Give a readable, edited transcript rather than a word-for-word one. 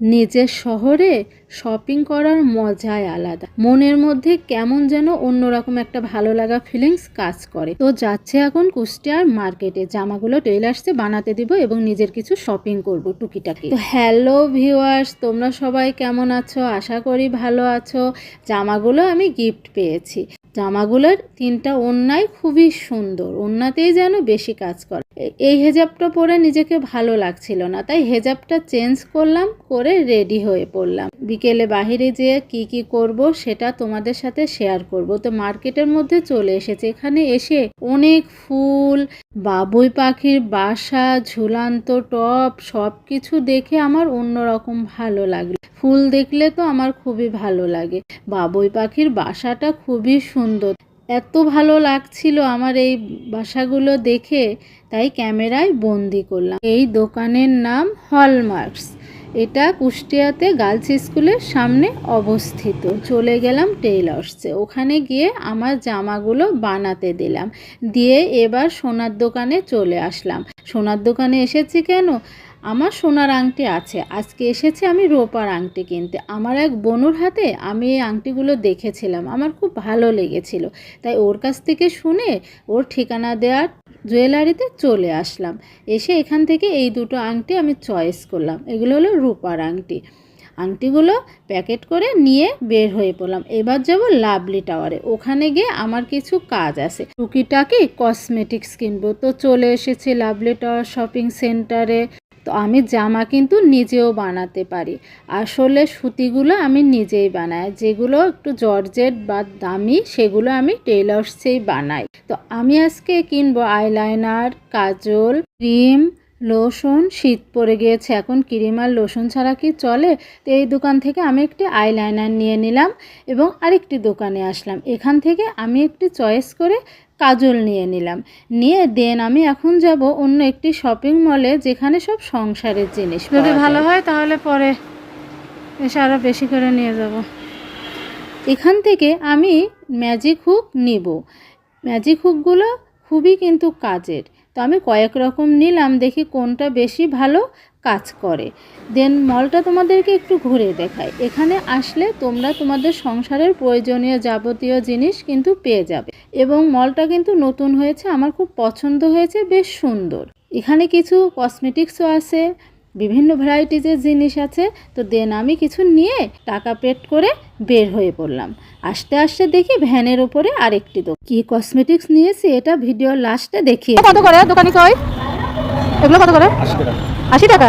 নিজের শহরে শপিং করার মজাই আলাদা। মনের মধ্যে কেমন যেন অন্যরকম একটা ভালো লাগা ফিলিংস কাজ করে। তো যাচ্ছে এখন কুষ্টিয়ার মার্কেটে, জামাগুলো টেইলার্সে বানাতে দিব এবং নিজের কিছু শপিং করব টুকিটাকি। তো হ্যালো ভিউয়ার্স, তোমরা সবাই কেমন আছো? আশা করি ভালো আছো। জামাগুলো আমি গিফট পেয়েছি। জামাগুলোর 3টা ওড়নাই খুবই সুন্দর, ওড়নাতেই যেন বেশি কাজ করে। এই হেজাবটা পরে নিজেকে ভালো লাগছিল না, তাই হেজাবটা চেঞ্জ করলাম, করে রেডি হয়ে পড়লাম। বিকেলে বাহিরে যেয়ে কি কি করব সেটা তোমাদের সাথে শেয়ার করব। তো মার্কেটের মধ্যে চলে এসেছে। এখানে এসে অনেক ফুল, বাবুই পাখির বাসা, ঝুলান্ত টপ সব কিছু দেখে আমার অন্যরকম ভালো লাগলো। ফুল দেখলে তো আমার খুবই ভালো লাগে। বাবুই পাখির বাসাটা খুবই সুন্দর, এত ভালো লাগছিল আমার এই বাসাগুলো দেখে, তাই ক্যামেরায় বন্দি করলাম। এই দোকানের নাম হলমার্কস। এটা কুষ্টিয়াতে গার্লস স্কুলের সামনে অবস্থিত। চলে গেলাম টেইলার্সে, ওখানে গিয়ে আমার জামাগুলো বানাতে দিলাম, দিয়ে এবার সোনার দোকানে চলে আসলাম। সোনার দোকানে এসেছি কেন? আমার সোনার আংটি আছে, আজকে এসেছি আমি রূপার আংটি কিনতে। আমার এক বোনুর হাতে আমি এই আংটিগুলো দেখেছিলাম, আমার খুব ভালো লেগেছিল, তাই ওর কাছ থেকে শুনে ওর ঠিকানা দেওয়ার জুয়েলারিতে চলে আসলাম। এসে এখান থেকে এই দুটো আংটি আমি চয়েস করলাম। এগুলো হলো রূপার আংটি। আংটিগুলো প্যাকেট করে নিয়ে বের হয়ে পড়লাম। এবার যাব লাভলি টাওয়ারে, ওখানে গিয়ে আমার কিছু কাজ আছে, টুকিটাকি কসমেটিক্স কিনবো। তো চলে এসেছি লাভলি টাওয়ার শপিং সেন্টারে। তো আমি জামা কিন্তু নিজেও বানাতে পারি। আসলে সুতিগুলো আমি নিজেই বানাই, যেগুলো একটু জর্জেট বা দামি সেগুলো আমি টেইলার্সেই বানাই। তো আমি আজকে কিনবো আইলাইনার, কাজল, ক্রিম, লোশন। শীত পড়ে গিয়েছে, এখন ক্রিম আর লোশন ছাড়া কি চলে? তো এই দোকান থেকে আমি একটি আইলাইনার নিয়ে নিলাম এবং আরেকটি দোকানে আসলাম। এখান থেকে আমি একটি চয়েস করে কাজল নিয়ে নিলাম। নিয়ে দেন আমি এখন যাব অন্য একটি শপিং মলে, যেখানে সব সংসারের জিনিস। যদি ভালো হয় তাহলে পরে এসে আরও বেশি করে নিয়ে যাব। এখান থেকে আমি ম্যাজিক হুক নিব। ম্যাজিক হুকগুলো খুবই কিন্তু কাজের, তো আমি কয়েক রকম নিলাম, দেখি কোনটা বেশি ভালো কাজ করে। দেন মলটা তোমাদেরকে একটু ঘুরে দেখাই। এখানে আসলে তোমরা তোমাদের সংসারের প্রয়োজনীয় যাবতীয় জিনিস কিন্তু পেয়ে যাবে, এবং মলটা কিন্তু নতুন হয়েছে, আমার খুব পছন্দ হয়েছে, বেশ সুন্দর। এখানে কিছু কসমেটিক্সও আছে, বিভিন্ন ভ্যারাইটিজের জিনিস আছে। তো দেন আমি কিছু নিয়ে টাকা পেড করে বের হয়ে পড়লাম। আস্তে আস্তে দেখি ভ্যানের ওপরে আরেকটি দোকান। কি কসমেটিক্স নিয়েছি এটা ভিডিওর লাস্টে দেখিয়ে। কত করে দোকানি কয়? এগুলো কত করে? 80 টাকা। 80 টাকা।